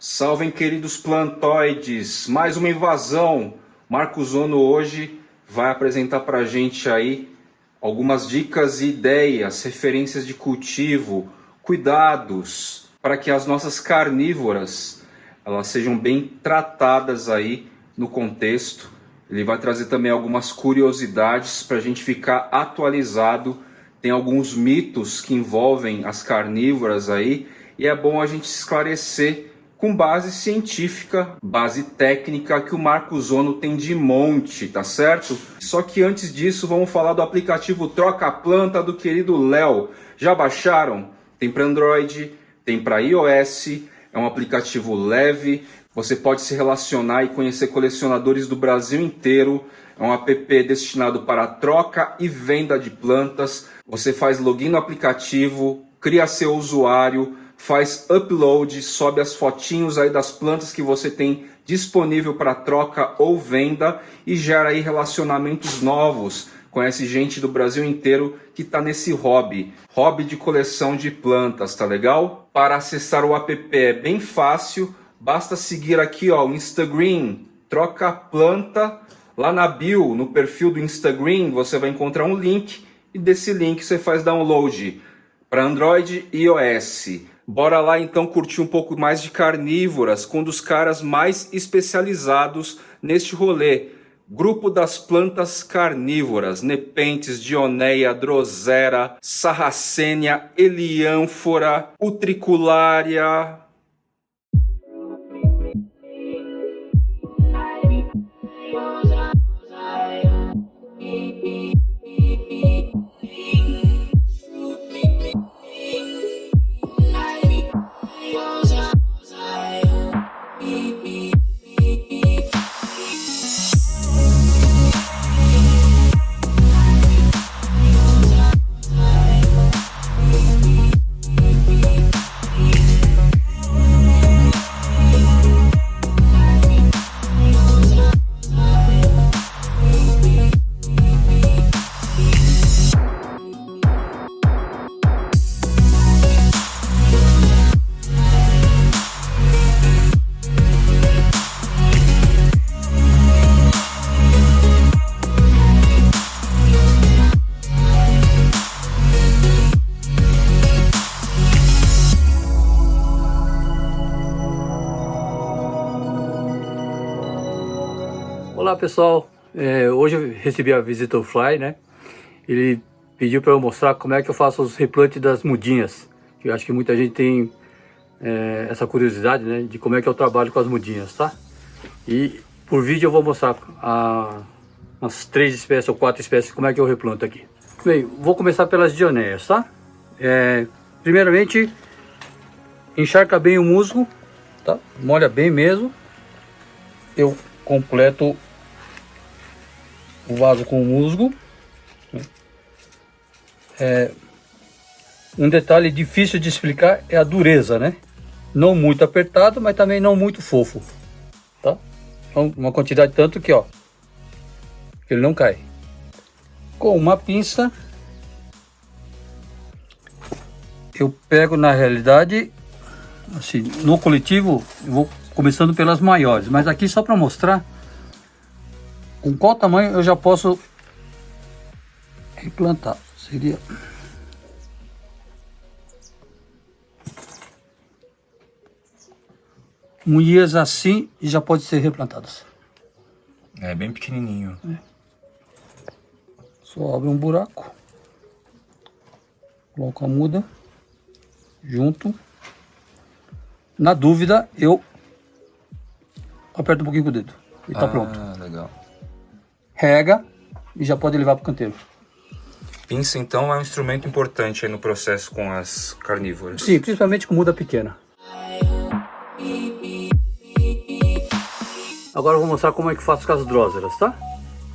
Salvem, queridos plantoides, mais uma invasão. Marcos Ono hoje vai apresentar para a gente aí algumas dicas e ideias, referências de cultivo, cuidados para que as nossas carnívoras elas sejam bem tratadas aí no contexto. Ele vai trazer também algumas curiosidades para a gente ficar atualizado. Tem alguns mitos que envolvem as carnívoras aí e é bom a gente esclarecer com base científica, base técnica que o Marcos Ono tem de monte, tá certo? Só que antes disso, vamos falar do aplicativo Troca Planta do querido Léo. Já baixaram? Tem para Android, tem para iOS, é um aplicativo leve, você pode se relacionar e conhecer colecionadores do Brasil inteiro. É um app destinado para troca e venda de plantas. Você faz login no aplicativo, cria seu usuário, faz upload, sobe as fotinhos aí das plantas que você tem disponível para troca ou venda e gera aí relacionamentos novos. Conhece gente do Brasil inteiro que está nesse hobby de coleção de plantas, tá legal? Para acessar o app é bem fácil, basta seguir aqui ó, o Instagram, Troca Planta, lá na bio, no perfil do Instagram, você vai encontrar um link e desse link você faz download para Android e iOS. Bora lá então curtir um pouco mais de carnívoras com um dos caras mais especializados neste rolê. Grupo das plantas carnívoras, Nepenthes, Dioneia, Drosera, Sarracenia, Eliânfora, Utricularia. Olá pessoal, hoje eu recebi a visita do Fly, né? Ele pediu para eu mostrar como é que eu faço os replantes das mudinhas. Eu acho que muita gente tem essa curiosidade, né? De como é que eu trabalho com as mudinhas, tá? E por vídeo eu vou mostrar umas 3 espécies ou 4 espécies como é que eu replanto aqui. Bem, vou começar pelas dioneias, tá? Primeiramente, encharca bem o musgo, tá? Molha bem mesmo. Eu completo o vaso com o musgo. Um detalhe difícil de explicar é a dureza, né? Não muito apertado, mas também não muito fofo, tá? Então, uma quantidade tanto que, ó, ele não cai. Com uma pinça, eu pego, na realidade, assim, no coletivo, eu vou começando pelas maiores, mas aqui só para mostrar com qual tamanho eu já posso replantar. Seria mulheres assim e já pode ser replantadas. É bem pequenininho. Só abre um buraco, coloca a muda junto. Na dúvida, eu aperto um pouquinho com o dedo e tá pronto. Legal. Rega e já pode levar para o canteiro. Pinça então é um instrumento importante aí no processo com as carnívoras. Sim, principalmente com muda pequena. Agora eu vou mostrar como é que faço com as dróseras, tá?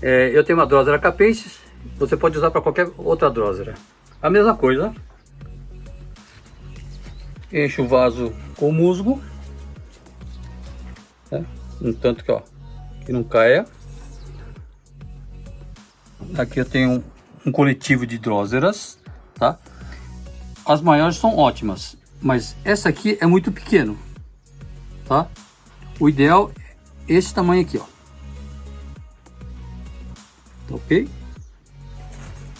Eu tenho uma drósera capensis, você pode usar para qualquer outra drósera. A mesma coisa. Enche o vaso com musgo, né? Um tanto que, ó, que não caia. Aqui eu tenho um coletivo de dróseras, tá? As maiores são ótimas, mas essa aqui é muito pequeno. tá? O ideal é esse tamanho aqui, ó. Tá ok?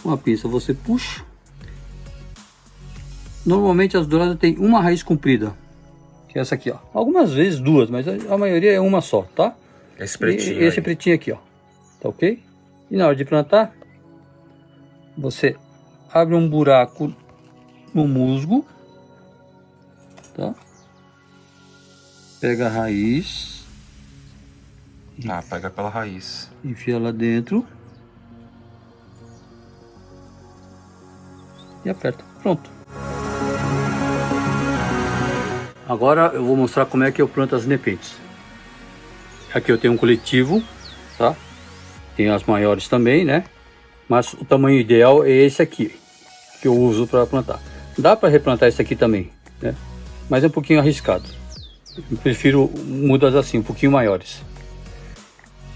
Com a pinça você puxa. Normalmente as douradas tem uma raiz comprida, que é essa aqui, ó. Algumas vezes duas, mas a maioria é uma só, tá? Esse pretinho. Esse pretinho aqui, ó. Tá ok? E na hora de plantar, você abre um buraco no musgo, tá? Pega a raiz. Ah, pega pela raiz. Enfia lá dentro. E aperta. Pronto. Agora eu vou mostrar como é que eu planto as nepentes. Aqui eu tenho um coletivo, tá? Tem as maiores também, né? Mas o tamanho ideal é esse aqui, que eu uso para plantar. Dá para replantar esse aqui também, né? Mas é um pouquinho arriscado. Eu prefiro mudas assim, um pouquinho maiores.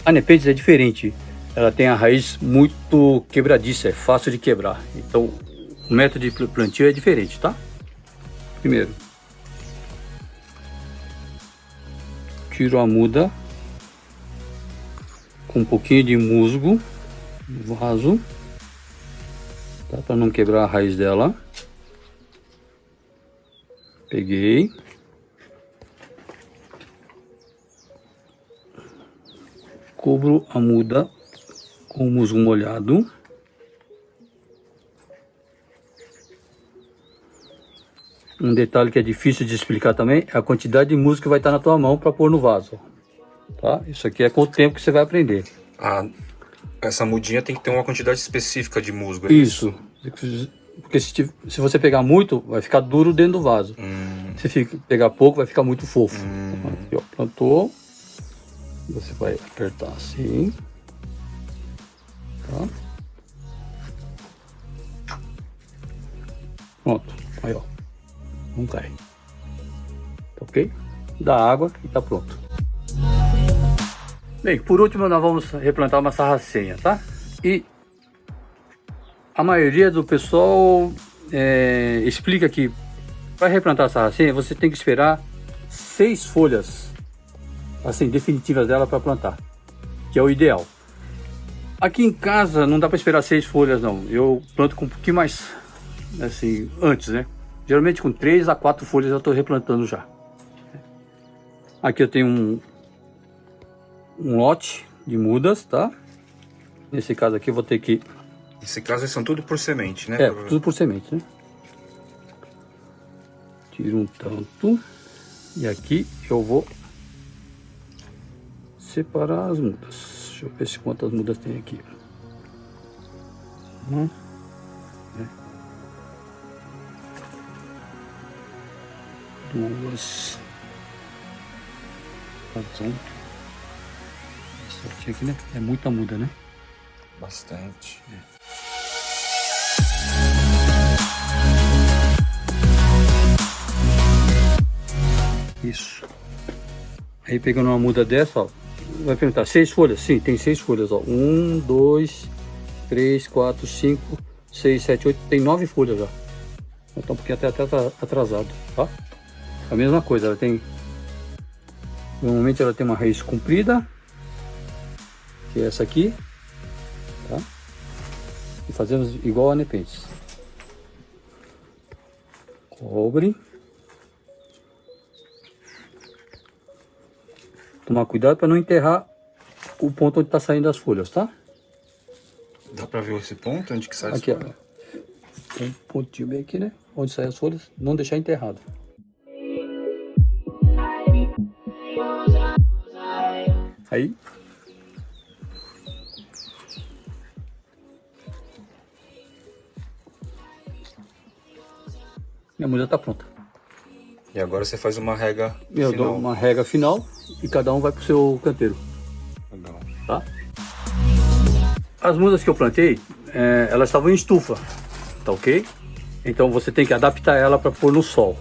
A nepentes é diferente. Ela tem a raiz muito quebradiça, é fácil de quebrar. Então o método de plantio é diferente, tá? Primeiro, tiro a muda com um pouquinho de musgo no vaso, tá? Para não quebrar a raiz dela. Peguei. Cubro a muda com o musgo molhado. Um detalhe que é difícil de explicar também é a quantidade de musgo que vai estar na tua mão para pôr no vaso, tá? Isso aqui é com o tempo que você vai aprender. Ah, essa mudinha tem que ter uma quantidade específica de musgo, é isso? Porque se você pegar muito, vai ficar duro dentro do vaso. Se pegar pouco, vai ficar muito fofo. Aqui, ó, plantou. Você vai apertar assim, tá? Pronto, aí ó, não cai, tá ok? Dá água e tá pronto. Bem, por último nós vamos replantar uma sarracenha, tá? E a maioria do pessoal explica que para replantar a sarracenha você tem que esperar 6 folhas assim definitivas dela para plantar, que é o ideal. Aqui em casa não dá para esperar 6 folhas não, eu planto com um pouquinho mais assim antes, né? Geralmente com 3 a 4 folhas eu estou replantando já. Aqui eu tenho um lote de mudas, tá? Nesse caso aqui eu vou ter que... Nesse caso são tudo por semente, né? Tudo por semente, né? Tiro um tanto e aqui eu vou separar as mudas. Deixa eu ver se quantas mudas tem aqui. Duas. Certinho aqui, né? É muita muda, né? Bastante. Isso. Aí pegando uma muda dessa, ó, vai perguntar, 6 folhas? Sim, tem 6 folhas, ó. 1, 2, 3, 4, 5, 6, 7, 8, tem 9 folhas já. Então um pouquinho até atrasado, tá? A mesma coisa, ela tem... Normalmente ela tem uma raiz comprida, que é essa aqui, tá? E fazemos igual a nepentes. Cobre. Tomar cuidado para não enterrar o ponto onde está saindo as folhas, tá? Dá para ver esse ponto onde que sai aqui, ó. Tem um pontinho bem aqui, né? Onde saem as folhas, não deixar enterrado. Aí minha muda tá pronta. E agora você faz uma rega Eu final. dou uma rega final e cada um vai pro seu canteiro. Legal. Tá? As mudas que eu plantei, elas estavam em estufa, tá ok? Então você tem que adaptar ela para pôr no sol.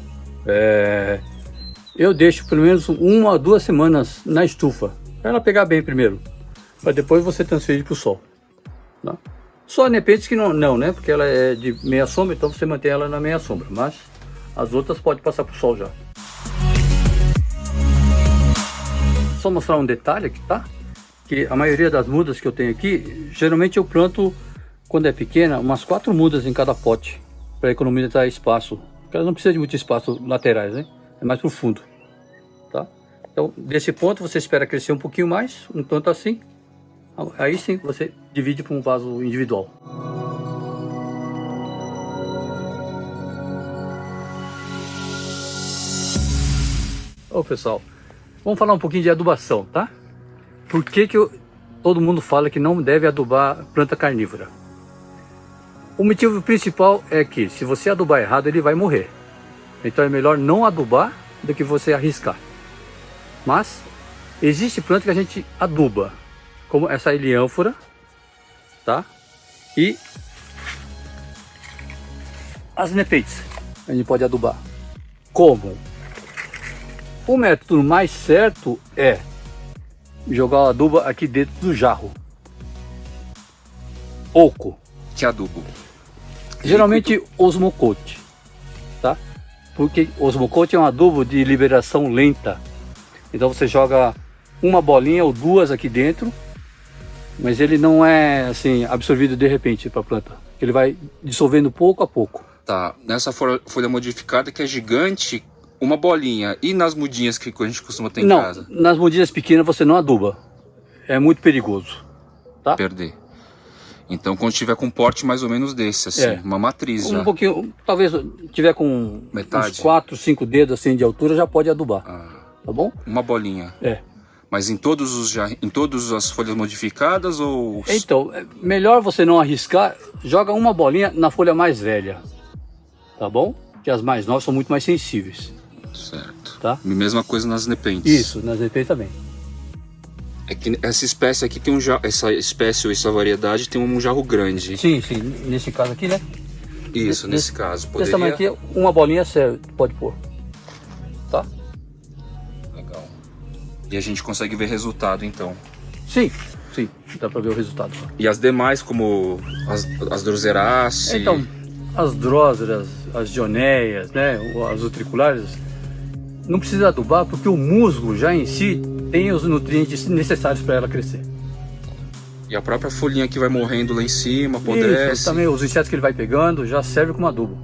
Eu deixo pelo menos 1 a 2 semanas na estufa, para ela pegar bem primeiro, para depois você transferir para o sol. Tá? Só a nepentes que não, né? Porque ela é de meia sombra, então você mantém ela na meia sombra, mas as outras pode passar para o sol já. só mostrar um detalhe aqui, tá? Que a maioria das mudas que eu tenho aqui, geralmente eu planto, quando é pequena, umas 4 mudas em cada pote, para economizar espaço. Porque elas não precisam de muito espaço laterais, né? É mais pro fundo, tá? Então, desse ponto, você espera crescer um pouquinho mais, um tanto assim. Aí sim, você divide para um vaso individual. Ô pessoal, vamos falar um pouquinho de adubação, tá? Por que todo mundo fala que não deve adubar planta carnívora? O motivo principal é que se você adubar errado, ele vai morrer. Então é melhor não adubar do que você arriscar. Mas existe planta que a gente aduba, como essa heliânfora, tá? E as nepentes, a gente pode adubar. Como? O método mais certo é jogar o adubo aqui dentro do jarro. Pouco. Que adubo? Geralmente osmocote, tá? Porque osmocote é um adubo de liberação lenta. Então você joga uma bolinha ou duas aqui dentro, mas ele não é assim absorvido de repente para a planta. Ele vai dissolvendo pouco a pouco. Tá, nessa folha modificada que é gigante, uma bolinha. E nas mudinhas que a gente costuma ter em casa? Nas mudinhas pequenas você não aduba. É muito perigoso, tá? Perder. Então quando tiver com um porte mais ou menos desse, assim, uma matriz já. Um pouquinho, talvez tiver com metade, uns 4, 5 dedos assim de altura, já pode adubar. Tá bom? Uma bolinha. É. Mas em todas as folhas modificadas ou... Então, é melhor você não arriscar, joga uma bolinha na folha mais velha, tá bom? Que as mais novas são muito mais sensíveis. Certo. Tá? Mesma coisa nas nepentes. Isso, nas nepentes também. É que essa espécie aqui tem essa espécie ou essa variedade tem um jarro grande. Sim, sim. Nesse caso aqui, né? Isso, nesse caso. Poderia... Esse tamanho aqui, uma bolinha serve, pode pôr. Tá? Legal. E a gente consegue ver resultado, então. Sim, sim. Dá pra ver o resultado. E as demais, como as droseraceae... Então, as dróseras, as dioneias, né? As utriculares, não precisa adubar porque o musgo já em si tem os nutrientes necessários para ela crescer. E a própria folhinha que vai morrendo lá em cima, apodrece. Isso, também os insetos que ele vai pegando já serve como adubo.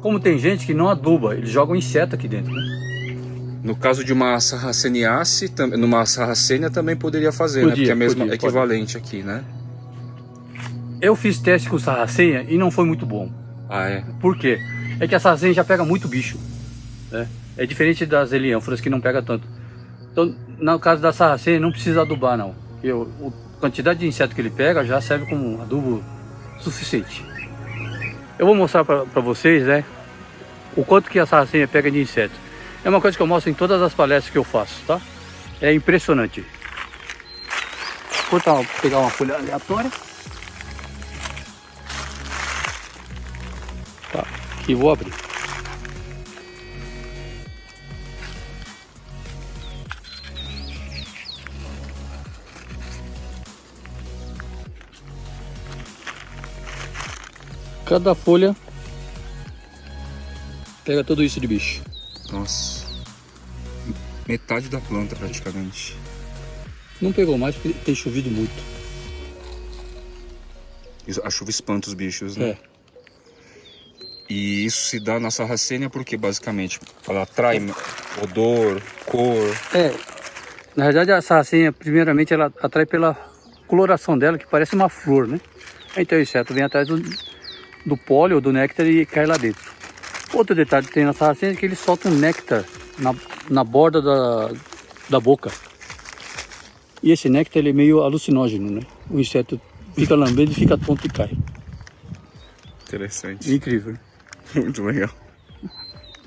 Como tem gente que não aduba, eles jogam inseto aqui dentro, né? No caso de uma sarraceniaceae, numa sarracenia também poderia fazer, né? Porque é mesmo equivalente aqui, né? Eu fiz teste com sarracenia e não foi muito bom. Ah, é? Por quê? É que a sarracenia já pega muito bicho, né? É diferente das heliânforas que não pega tanto. Então, no caso da sarracenia, não precisa adubar, não. A quantidade de inseto que ele pega já serve como adubo suficiente. Eu vou mostrar para vocês, né, o quanto que a sarracenia pega de inseto. É uma coisa que eu mostro em todas as palestras que eu faço, tá? É impressionante. Vou pegar uma folha aleatória. Tá, aqui vou abrir. Cada folha pega tudo isso de bicho. Nossa. Metade da planta praticamente. Não pegou mais porque tem chovido muito. A chuva espanta os bichos, né? É. E isso se dá na sarracenia porque basicamente ela atrai odor, cor. É, na verdade a sarracenia, primeiramente, ela atrai pela coloração dela, que parece uma flor, né? Então o inseto vem atrás do pólen ou do néctar e cai lá dentro. Outro detalhe que tem na sarracenia é que ele solta um néctar na borda da boca. E esse néctar ele é meio alucinógeno, né? O inseto fica lambendo e fica tonto e cai. Interessante. Incrível. Muito legal.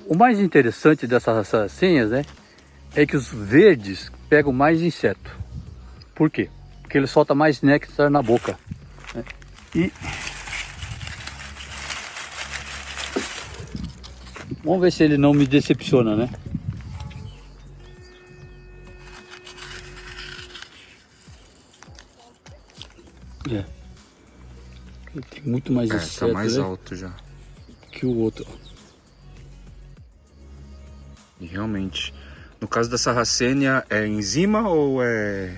O mais interessante dessas sarracenias, né, é que os verdes pegam mais inseto. Por quê? Porque ele solta mais néctar na boca, né? E vamos ver se ele não me decepciona, né? É. Ele tem muito mais inseto, tá mais né, alto já. que o outro. E realmente, No caso da sarracênia, é enzima ou é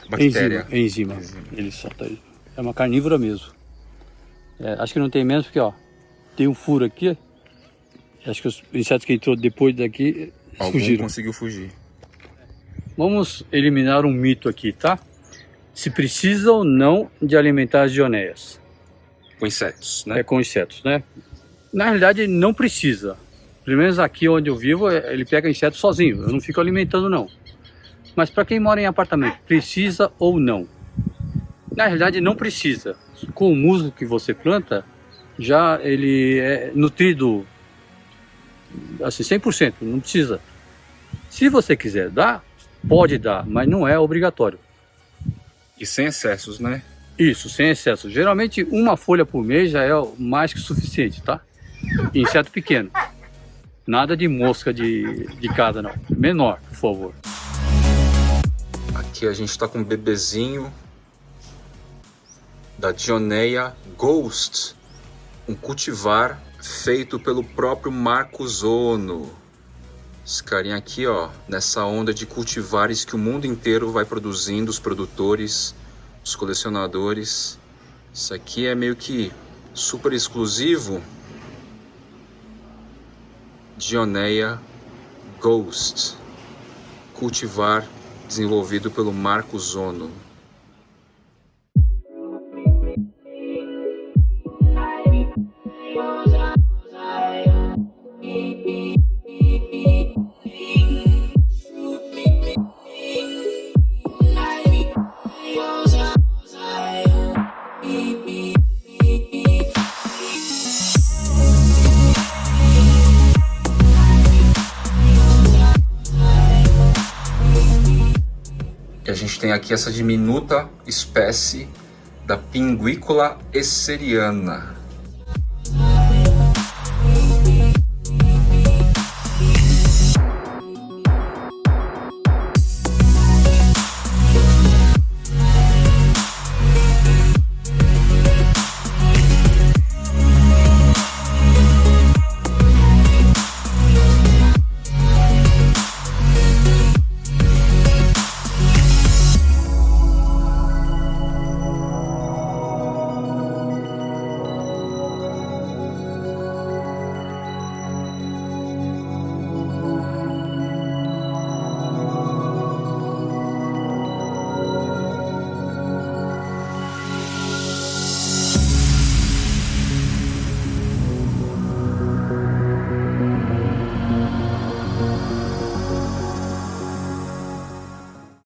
bactéria? Enzima. Ele solta aí. É uma carnívora mesmo. Acho que não tem menos porque, ó, tem um furo aqui. Acho que os insetos que entrou depois daqui fugiram. Conseguiu fugir. Vamos eliminar um mito aqui, tá? Se precisa ou não de alimentar as dioneias. Com insetos, né? Com insetos, né? Na realidade, não precisa. Pelo menos aqui onde eu vivo, ele pega insetos sozinho. Eu não fico alimentando, não. Mas para quem mora em apartamento, precisa ou não? Na realidade, não precisa. Com o musgo que você planta, já ele é nutrido assim, 100%, não precisa. Se você quiser dar, pode dar, mas não é obrigatório. E sem excessos, né? Isso, sem excesso. Geralmente uma folha por mês já é mais que suficiente, tá? Inseto pequeno. Nada de mosca de casa, não. Menor, por favor. Aqui a gente tá com um bebezinho da Dioneia Ghost, um cultivar feito pelo próprio Marcos Ono. Esse carinha aqui, ó, nessa onda de cultivares que o mundo inteiro vai produzindo, os produtores, os colecionadores. Isso aqui é meio que super exclusivo. Dioneia Ghost, cultivar desenvolvido pelo Marcos Ono. A gente tem aqui essa diminuta espécie da Pinguícola esseriana.